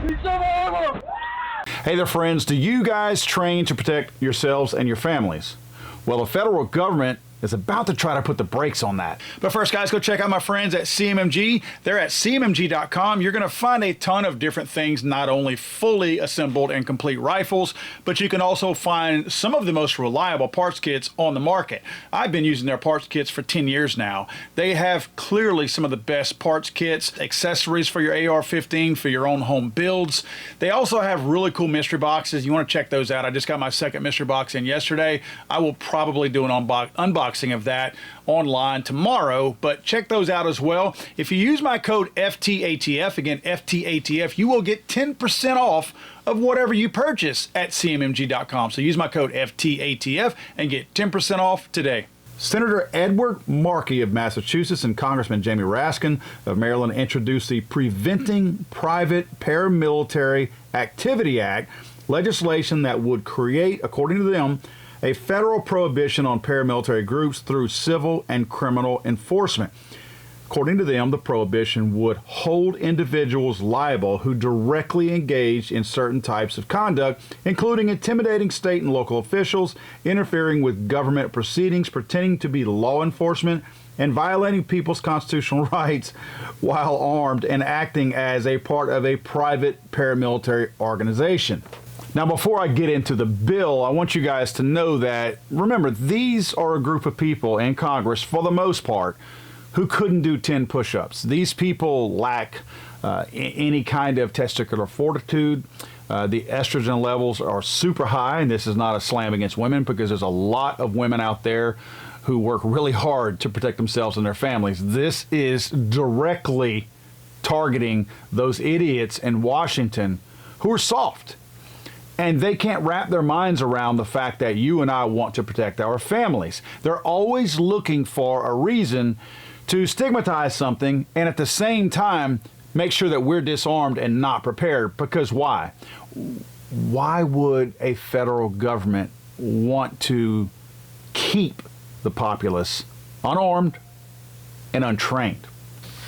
Hey there, friends. Do you guys train to protect yourselves and your families? Well, the federal government is about to try to put the brakes on that. But first, guys, go check out my friends at CMMG. They're at cmmg.com. You're going to find a ton of different things, not only fully assembled and complete rifles, but you can also find some of the most reliable parts kits on the market. I've been using their parts kits for 10 years now. They have clearly some of the best parts kits, accessories for your AR-15, for your own home builds. They also have really cool mystery boxes. You want to check those out. I just got my second mystery box in yesterday. I will probably do an unboxing of that online tomorrow, but check those out as well. If you use my code FTATF, again FTATF, you will get 10% off of whatever you purchase at cmmg.com. So use my code FTATF and get 10% off today. Senator Edward Markey of Massachusetts and Congressman Jamie Raskin of Maryland introduced the Preventing Private Paramilitary Activity Act, legislation that would create, according to them, a federal prohibition on paramilitary groups through civil and criminal enforcement. According to them, the prohibition would hold individuals liable who directly engage in certain types of conduct, including intimidating state and local officials, interfering with government proceedings, pretending to be law enforcement, and violating people's constitutional rights while armed and acting as a part of a private paramilitary organization. Now, before I get into the bill, I want you guys to know that, remember, these are a group of people in Congress, for the most part, who couldn't do 10 push-ups. These people lack any kind of testicular fortitude. The estrogen levels are super high, and this is not a slam against women, because there's a lot of women out there who work really hard to protect themselves and their families. This is directly targeting those idiots in Washington who are soft. And they can't wrap their minds around the fact that you and I want to protect our families. They're always looking for a reason to stigmatize something and at the same time make sure that we're disarmed and not prepared. Because why? Why would a federal government want to keep the populace unarmed and untrained?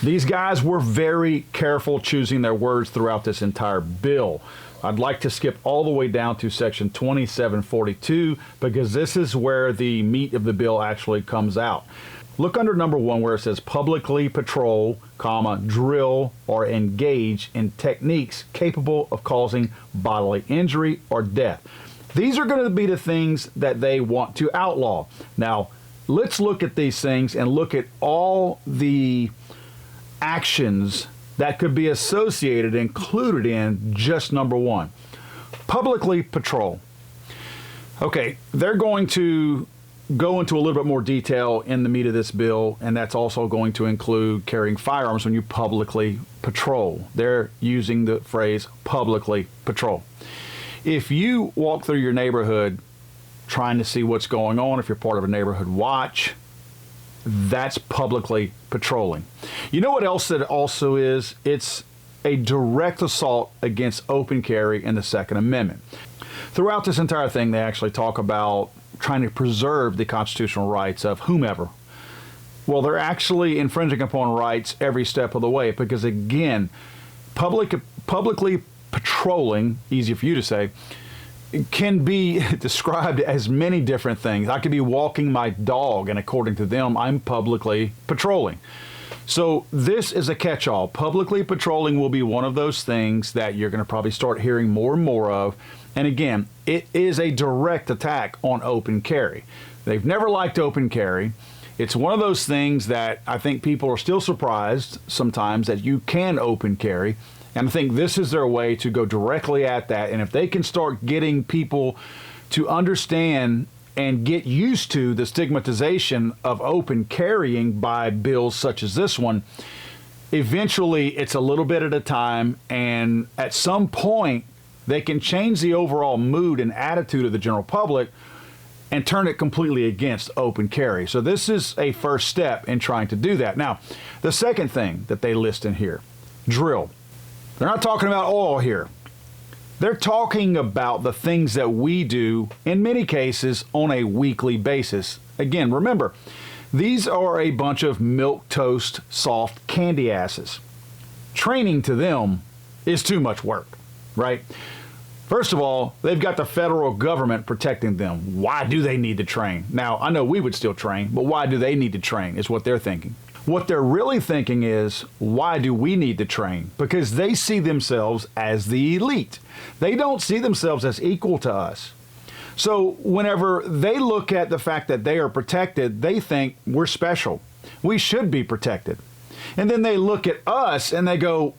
These guys were very careful choosing their words throughout this entire bill. I'd like to skip all the way down to section 2742 because this is where the meat of the bill actually comes out. Look under number 1 where it says publicly patrol, drill or engage in techniques capable of causing bodily injury or death. These are going to be the things that they want to outlaw. Now, let's look at these things and look at all the actions that could be associated, included in just number 1. Publicly patrol. Okay, they're going to go into a little bit more detail in the meat of this bill, and that's also going to include carrying firearms when you publicly patrol. They're using the phrase publicly patrol. If you walk through your neighborhood trying to see what's going on, if you're part of a neighborhood watch, that's publicly patrolling. You know what else that also is? It's a direct assault against open carry in the Second Amendment. Throughout this entire thing, they actually talk about trying to preserve the constitutional rights of whomever. Well, they're actually infringing upon rights every step of the way because, again, publicly patrolling, easy for you to say, can be described as many different things. I could be walking my dog, and according to them, I'm publicly patrolling. So this is a catch-all. Publicly patrolling will be one of those things that you're going to probably start hearing more and more of. And again, it is a direct attack on open carry. They've never liked open carry. It's one of those things that I think people are still surprised sometimes that you can open carry. And I think this is their way to go directly at that. And if they can start getting people to understand and get used to the stigmatization of open carrying by bills such as this one, eventually it's a little bit at a time. And at some point, they can change the overall mood and attitude of the general public and turn it completely against open carry. So this is a first step in trying to do that. Now, the second thing that they list in here, drill. They're not talking about oil here. They're talking about the things that we do, in many cases, on a weekly basis. Again, remember, these are a bunch of milquetoast, soft candy asses. Training to them is too much work. right? First of all, they've got the federal government protecting them. Why do they need to train? Now, I know we would still train, but why do they need to train is what they're thinking. What they're really thinking is, why do we need to train? Because they see themselves as the elite. They don't see themselves as equal to us. So whenever they look at the fact that they are protected, they think we're special. We should be protected. And then they look at us and they go,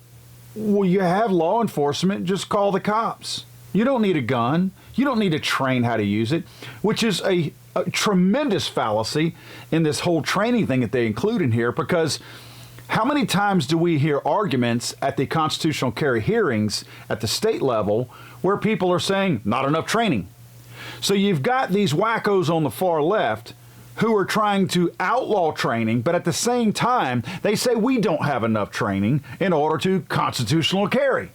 well, you have law enforcement, just call the cops. You don't need a gun. You don't need to train how to use it, which is a tremendous fallacy in this whole training thing that they include in here, because how many times do we hear arguments at the constitutional carry hearings at the state level where people are saying not enough training? So you've got these wackos on the far left who are trying to outlaw training, but at the same time, they say we don't have enough training in order to constitutional carry.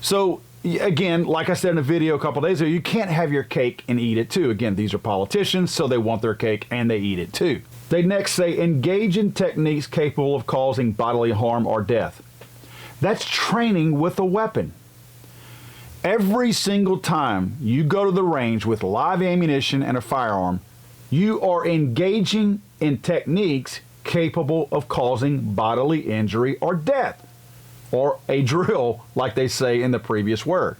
So again, like I said in a video a couple days ago, you can't have your cake and eat it too. Again, these are politicians, so they want their cake and they eat it too. They next say engage in techniques capable of causing bodily harm or death. That's training with a weapon. Every single time you go to the range with live ammunition and a firearm, you are engaging in techniques capable of causing bodily injury or death, or a drill, like they say in the previous word.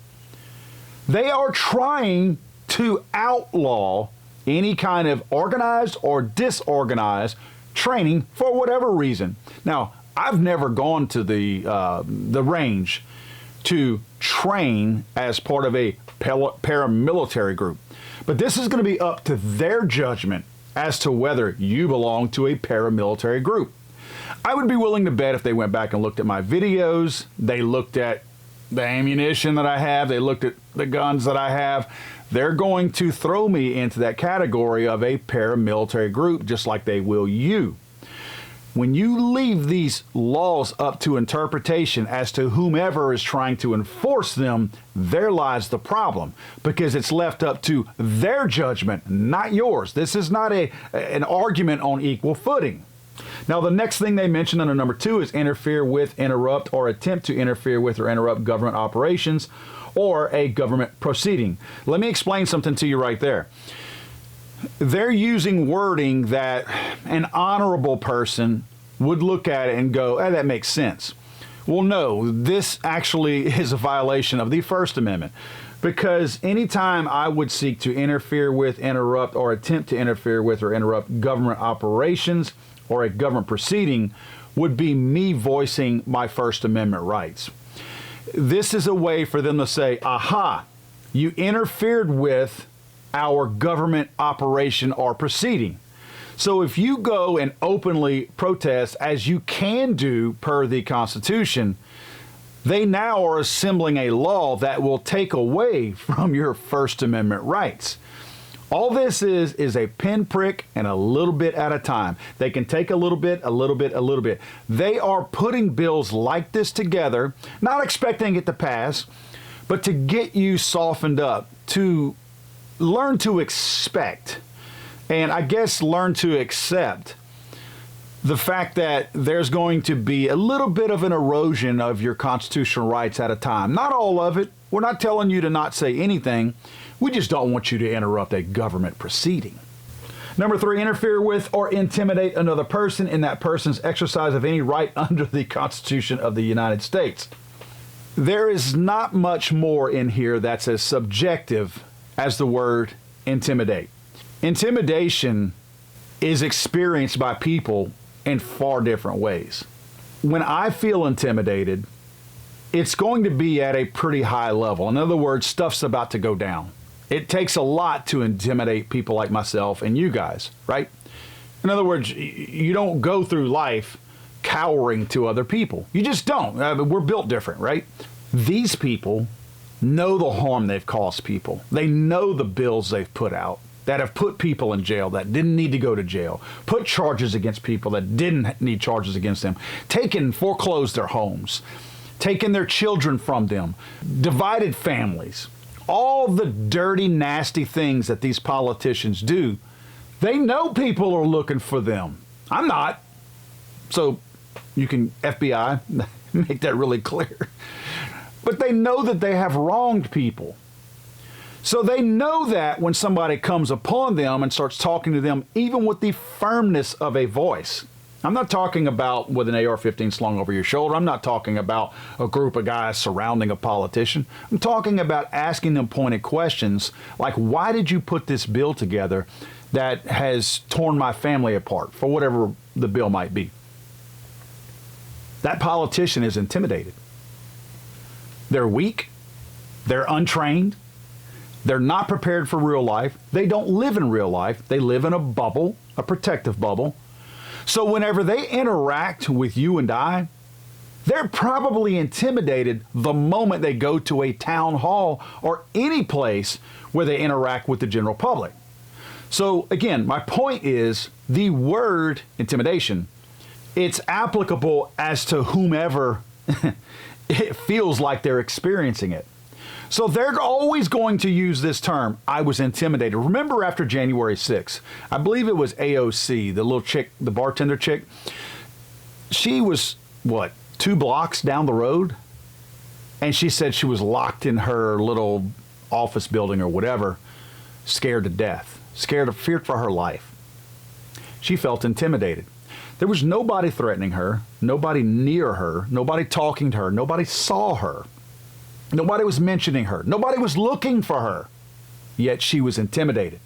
They are trying to outlaw any kind of organized or disorganized training for whatever reason. Now, I've never gone to the range to train as part of a paramilitary group. But this is going to be up to their judgment as to whether you belong to a paramilitary group. I would be willing to bet if they went back and looked at my videos, they looked at the ammunition that I have, they looked at the guns that I have, they're going to throw me into that category of a paramilitary group, just like they will you. When you leave these laws up to interpretation as to whomever is trying to enforce them, there lies the problem, because it's left up to their judgment, not yours. This is not an argument on equal footing. Now, the next thing they mention under number 2 is interfere with, interrupt, or attempt to interfere with or interrupt government operations or a government proceeding. Let me explain something to you right there. They're using wording that an honorable person would look at it and go, "Eh, that makes sense." Well, no, this actually is a violation of the First Amendment, because anytime I would seek to interfere with, interrupt, or attempt to interfere with or interrupt government operations or a government proceeding would be me voicing my First Amendment rights. This is a way for them to say, aha, you interfered with our government operation or proceeding. So if you go and openly protest, as you can do per the Constitution, they now are assembling a law that will take away from your First Amendment rights. All this is a pinprick and a little bit at a time. They can take a little bit, a little bit, a little bit. They are putting bills like this together, not expecting it to pass, but to get you softened up, to learn to expect, and I guess learn to accept the fact that there's going to be a little bit of an erosion of your constitutional rights at a time. Not all of it. We're not telling you to not say anything. We just don't want you to interrupt a government proceeding. Number 3, interfere with or intimidate another person in that person's exercise of any right under the Constitution of the United States. There is not much more in here that's as subjective as the word intimidate. Intimidation is experienced by people in far different ways. When I feel intimidated, it's going to be at a pretty high level. In other words, stuff's about to go down. It takes a lot to intimidate people like myself and you guys, right? In other words, you don't go through life cowering to other people. You just don't. We're built different, right? These people know the harm they've caused people. They know the bills they've put out that have put people in jail that didn't need to go to jail, put charges against people that didn't need charges against them, foreclosed their homes, taken their children from them, divided families. All the dirty, nasty things that these politicians do, they know people are looking for them. I'm not. So you can, FBI, make that really clear. but they know that they have wronged people. So they know that when somebody comes upon them and starts talking to them, even with the firmness of a voice. I'm not talking about with an AR-15 slung over your shoulder. I'm not talking about a group of guys surrounding a politician. I'm talking about asking them pointed questions like, why did you put this bill together that has torn my family apart, for whatever the bill might be? That politician is intimidated. They're weak. They're untrained. They're not prepared for real life. They don't live in real life. They live in a bubble, a protective bubble. So whenever they interact with you and I, they're probably intimidated the moment they go to a town hall or any place where they interact with the general public. So again, my point is the word intimidation, it's applicable as to whomever it feels like they're experiencing it. So they're always going to use this term, I was intimidated. Remember after January 6th, I believe it was AOC, the little chick, the bartender chick. She was, 2 blocks down the road? And she said she was locked in her little office building or whatever, scared to death, feared for her life. She felt intimidated. There was nobody threatening her, nobody near her, nobody talking to her, nobody saw her. Nobody was mentioning her. Nobody was looking for her. Yet she was intimidated.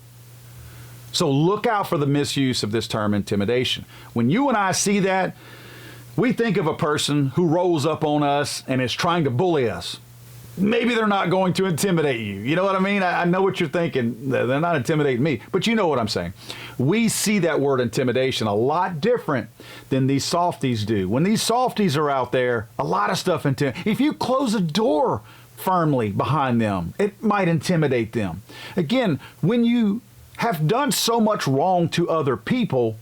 So look out for the misuse of this term intimidation. When you and I see that, we think of a person who rolls up on us and is trying to bully us. Maybe they're not going to intimidate you. You know what I mean? I know what you're thinking. They're not intimidating me, but you know what I'm saying. We see that word intimidation a lot different than these softies do. When these softies are out there, a lot of stuff if you close a door firmly behind them, it might intimidate them. Again, when you have done so much wrong to other people,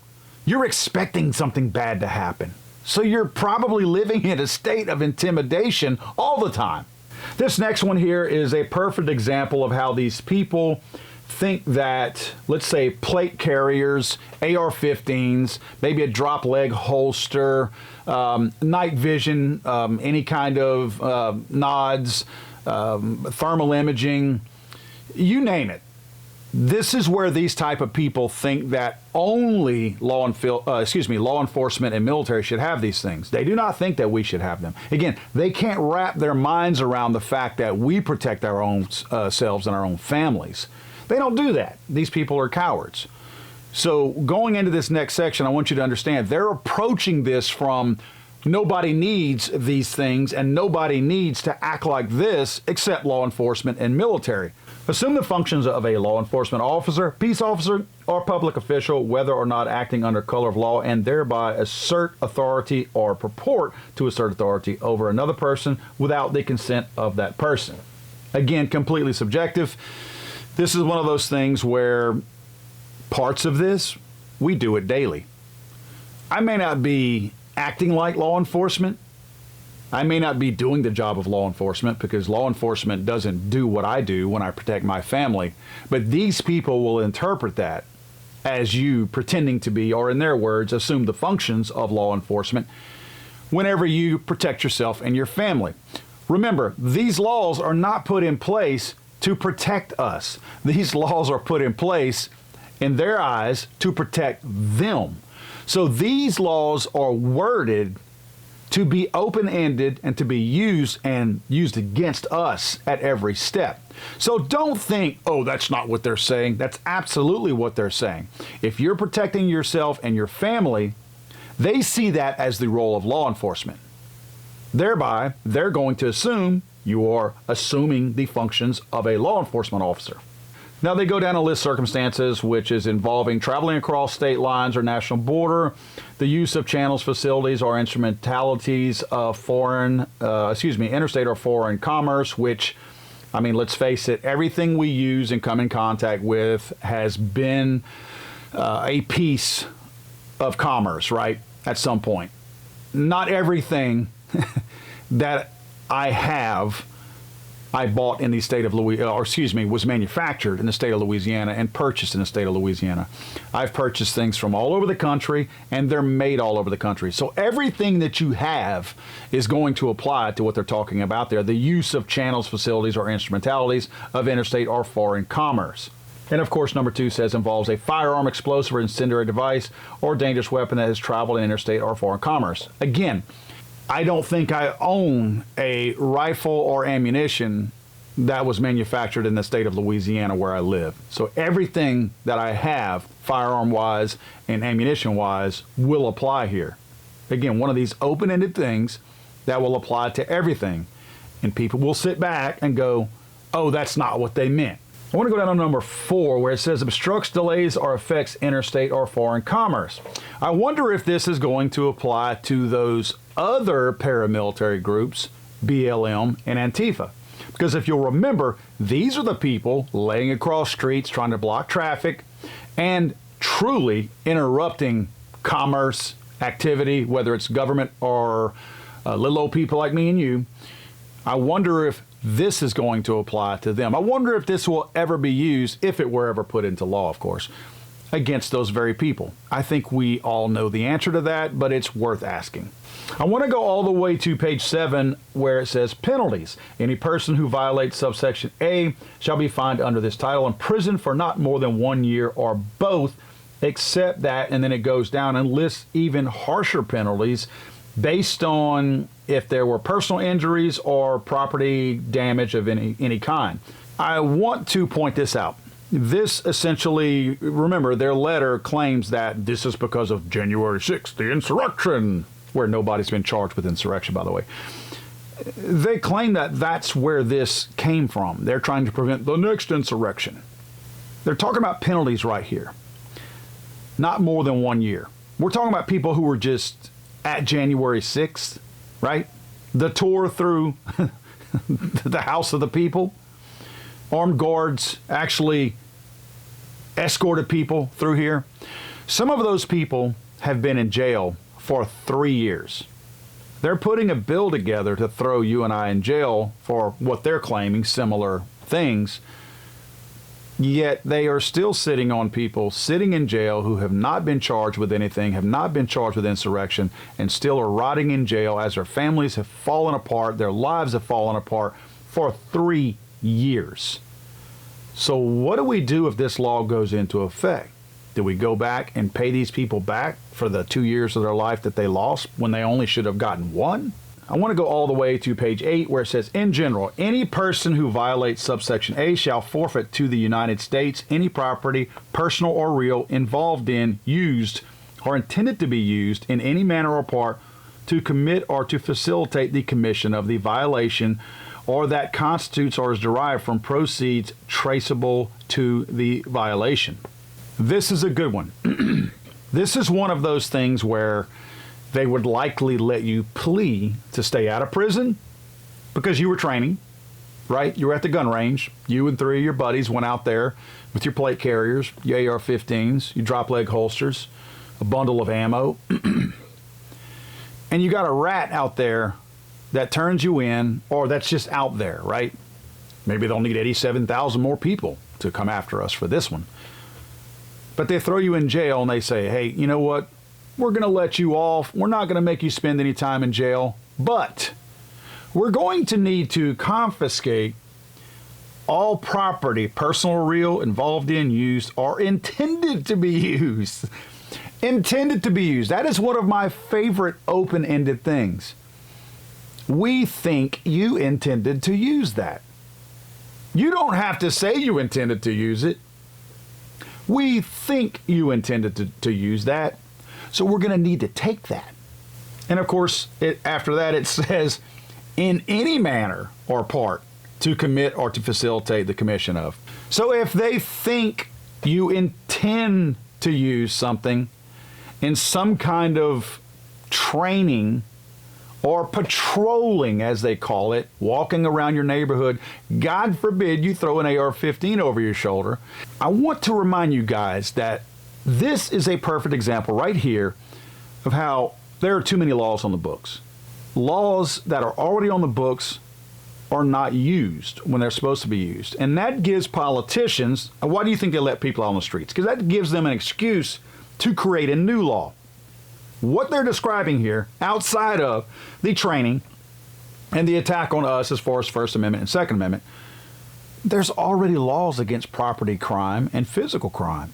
you're expecting something bad to happen. So you're probably living in a state of intimidation all the time. This next one here is a perfect example of how these people think that, let's say, plate carriers, AR-15s, maybe a drop leg holster, night vision, any kind of nods, thermal imaging, you name it. This is where these type of people think that only law enforcement and military should have these things. They do not think that we should have them. Again, they can't wrap their minds around the fact that we protect our own selves and our own families. They don't do that. These people are cowards. So going into this next section, I want you to understand they're approaching this from nobody needs these things and nobody needs to act like this except law enforcement and military. Assume the functions of a law enforcement officer, peace officer, or public official, whether or not acting under color of law, and thereby assert authority or purport to assert authority over another person without the consent of that person. Again, completely subjective. This is one of those things where parts of this, we do it daily. I may not be acting like law enforcement. I may not be doing the job of law enforcement because law enforcement doesn't do what I do when I protect my family. But these people will interpret that as you pretending to be, or in their words, assume the functions of law enforcement whenever you protect yourself and your family. Remember, these laws are not put in place to protect us. These laws are put in place in their eyes to protect them. So these laws are worded to be open-ended and to be used against us at every step. So don't think, oh, that's not what they're saying. That's absolutely what they're saying. If you're protecting yourself and your family, they see that as the role of law enforcement. Thereby, they're going to assume you are assuming the functions of a law enforcement officer. Now they go down a list of circumstances which is involving traveling across state lines or national border, the use of channels, facilities, or instrumentalities of interstate or foreign commerce, which, I mean, let's face it, everything we use and come in contact with has been a piece of commerce, right, at some point. Not everything that I have I bought in the state of Louisiana, or excuse me, was manufactured in the state of Louisiana and purchased in the state of Louisiana. I've purchased things from all over the country, and they're made all over the country. So everything that you have is going to apply to what they're talking about there, the use of channels, facilities, or instrumentalities of interstate or foreign commerce. And of course, number 2 says involves a firearm, explosive, or incendiary device, or dangerous weapon that has traveled in interstate or foreign commerce. Again, I don't think I own a rifle or ammunition that was manufactured in the state of Louisiana where I live. So everything that I have, firearm-wise and ammunition-wise, will apply here. Again, one of these open-ended things that will apply to everything. And people will sit back and go, oh, that's not what they meant. I want to go down to number 4 where it says obstructs, delays, or affects interstate or foreign commerce. I wonder if this is going to apply to those other paramilitary groups, BLM and Antifa. Because if you'll remember, these are the people laying across streets trying to block traffic and truly interrupting commerce activity, whether it's government or little old people like me and you. I wonder if this is going to apply to them. I wonder if this will ever be used, if it were ever put into law, of course, against those very people. I think we all know the answer to that, but it's worth asking. I want to go all the way to page 7 where it says penalties. Any person who violates subsection A shall be fined under this title and imprisoned for not more than 1 year or both, except that, and then it goes down and lists even harsher penalties based on if there were personal injuries or property damage of any kind. I want to point this out. This essentially, remember, their letter claims that this is because of January 6th, the insurrection, where nobody's been charged with insurrection, by the way. They claim that that's where this came from. They're trying to prevent the next insurrection. They're talking about penalties right here. Not more than 1 year. We're talking about people who were just at January 6th, right? The tour through the House of the People. Armed guards actually escorted people through here. Some of those people have been in jail for 3 years. They're putting a bill together to throw you and I in jail for what they're claiming, similar things. Yet they are still sitting on people sitting in jail who have not been charged with anything, have not been charged with insurrection, and still are rotting in jail as their families have fallen apart, their lives have fallen apart for 3 years. So what do we do if this law goes into effect? Do we go back and pay these people back for the 2 years of their life that they lost when they only should have gotten 1? I want to go all the way to page 8 where it says, in general, any person who violates subsection A shall forfeit to the United States any property, personal or real, involved in, used, or intended to be used in any manner or part to commit or to facilitate the commission of the violation, or that constitutes or is derived from proceeds traceable to the violation. This is a good one. This is one of those things where they would likely let you plea to stay out of prison because you were training, right? You were at the gun range. You and 3 of your buddies went out there with your plate carriers, your AR-15s, your drop leg holsters, a bundle of ammo, and you got a rat out there that turns you in, or that's just out there, right? Maybe they'll need 87,000 more people to come after us for this one. But they throw you in jail and they say, hey, you know what? We're going to let you off. We're not going to make you spend any time in jail, but we're going to need to confiscate all property, personal or real, involved in, used, or intended to be used. Intended to be used. That is one of my favorite open-ended things. We think you intended to use that. You don't have to say you intended to use it. We think you intended to use that. So we're going to need to take that. And of course, after that, it says, in any manner or part to commit or to facilitate the commission of. So if they think you intend to use something in some kind of training or patrolling, as they call it, walking around your neighborhood, God forbid you throw an AR-15 over your shoulder. I want to remind you guys that this is a perfect example right here of how there are too many laws on the books. Laws that are already on the books are not used when they're supposed to be used. And that gives politicians, why do you think they let people out on the streets? Because that gives them an excuse to create a new law. What they're describing here, outside of the training and the attack on us as far as First Amendment and Second Amendment, there's already laws against property crime and physical crime.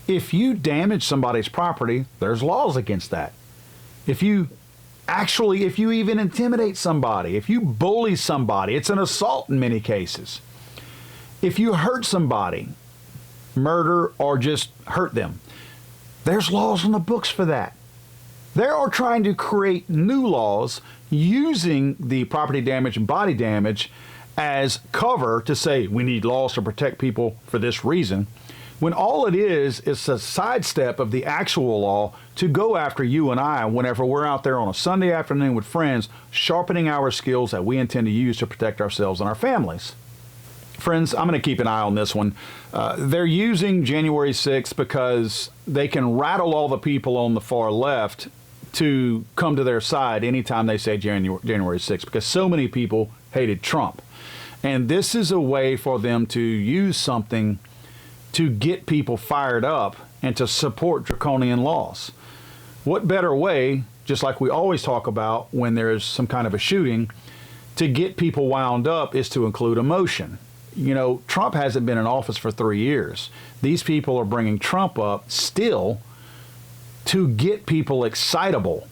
If you damage somebody's property, there's laws against that. If you even intimidate somebody, if you bully somebody, it's an assault in many cases. If you hurt somebody, murder or just hurt them, there's laws on the books for that. They are trying to create new laws using the property damage and body damage as cover to say we need laws to protect people for this reason, when all it is a sidestep of the actual law to go after you and I whenever we're out there on a Sunday afternoon with friends, sharpening our skills that we intend to use to protect ourselves and our families. Friends, I'm going to keep an eye on this one. They're using January 6th because they can rattle all the people on the far left to come to their side anytime they say January 6th, because so many people hated Trump. And this is a way for them to use something to get people fired up and to support draconian laws. What better way, just like we always talk about when there's some kind of a shooting, to get people wound up is to include emotion. You know, Trump hasn't been in office for 3 years. These people are bringing Trump up still to get people excitable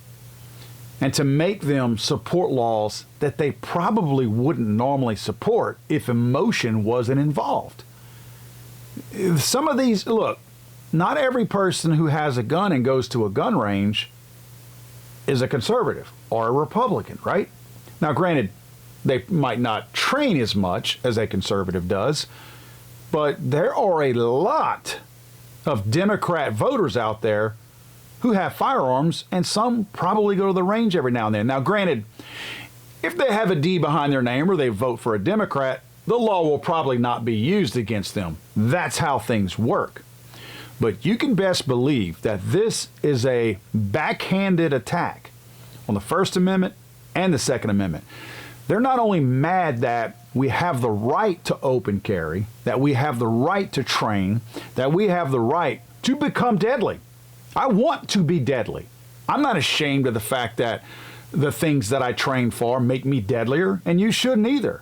and to make them support laws that they probably wouldn't normally support if emotion wasn't involved. Some of these, look, not every person who has a gun and goes to a gun range is a conservative or a Republican, right? Now, granted, they might not train as much as a conservative does, but there are a lot of Democrat voters out there who have firearms, and some probably go to the range every now and then. Now, granted, if they have a D behind their name or they vote for a Democrat, the law will probably not be used against them. That's how things work. But you can best believe that this is a backhanded attack on the First Amendment and the Second Amendment. They're not only mad that we have the right to open carry, that we have the right to train, that we have the right to become deadly. I want to be deadly. I'm not ashamed of the fact that the things that I train for make me deadlier, and you shouldn't either.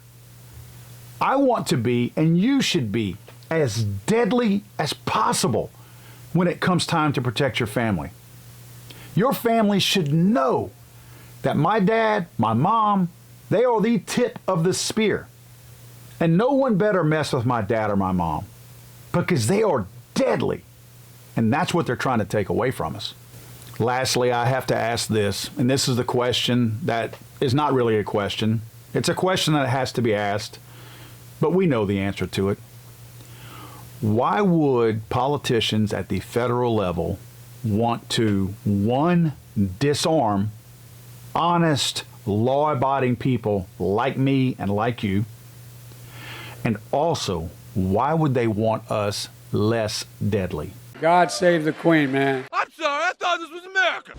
I want to be, and you should be, as deadly as possible when it comes time to protect your family. Your family should know that my dad, my mom, they are the tip of the spear. And no one better mess with my dad or my mom because they are deadly. And that's what they're trying to take away from us. Lastly, I have to ask this, and this is the question that is not really a question. It's a question that has to be asked, but we know the answer to it. Why would politicians at the federal level want to, one, disarm honest, law-abiding people like me and like you? And also, why would they want us less deadly? God save the Queen, man. I'm sorry, I thought this was America.